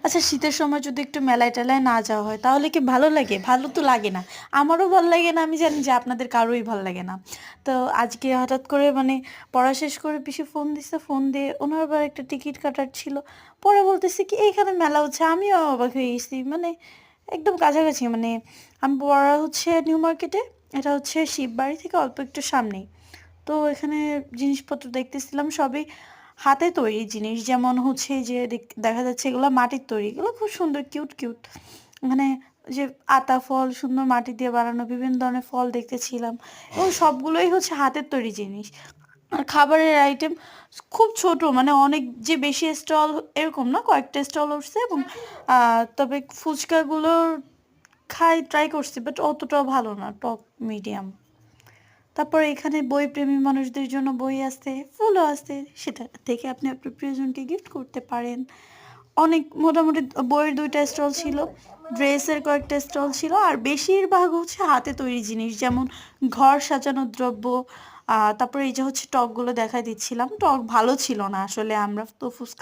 আচ্ছা, শীতের সময় যদি একটু মেলায় টেলায় না যাওয়া হয় তাহলে কি ভালো লাগে? ভালো তো লাগে না। আমারও ভাল লাগে না, আমি জানি যে আপনাদের কারোই ভাল লাগে না। তো আজকে হঠাৎ করে মানে পড়া শেষ করে পিসি ফোন দিছে, ফোন দিয়ে ওনার আবার একটা টিকিট কাটার ছিল। পরে বলতেছে কি এইখানে মেলা হচ্ছে, আমিও অবাক হয়ে গেছি। মানে একদম কাছাকাছি, মানে আমি পড়া হচ্ছে নিউ মার্কেটে, এটা হচ্ছে শিববাড়ি থেকে অল্প একটু সামনেই। তো এখানে জিনিসপত্র দেখতেছিলাম সবই হাতে তৈরি জিনিস, যেমন হচ্ছে এই যে দেখা যাচ্ছে এগুলো মাটির তৈরি, এগুলো খুব সুন্দর কিউট কিউট, মানে যে আতা ফল সুন্দর মাটি দিয়ে বানানো বিভিন্ন ধরনের ফল দেখতেছিলাম, এবং সবগুলোই হচ্ছে হাতের তৈরি জিনিস। আর খাবারের আইটেম খুব ছোট, মানে অনেক যে বেশি স্টল এরকম না, কয়েকটা স্টল উঠছে, এবং তবে ফুচকাগুলোর ট্রাই করছি, বাট অতটাও ভালো না, টক মিডিয়াম। তারপর এখানে বইপ্রেমী মানুষদের জন্য বই আছে, ফুলও আছে, সেটা থেকে আপনি আপনার প্রিয়জনকে গিফট করতে পারেন। অনেক মোটামুটি বইয়ের ২টা স্টল ছিল, ড্রেসের কয়েকটা স্টল ছিল, আর বেশিরভাগ হচ্ছে হাতে তৈরি জিনিস, যেমন ঘর সাজানোর দ্রব্য। তারপরে এই যে হচ্ছে টকগুলো দেখাই দিচ্ছিলাম, টক ভালো ছিল না আসলে, আমরা তো ফুচকা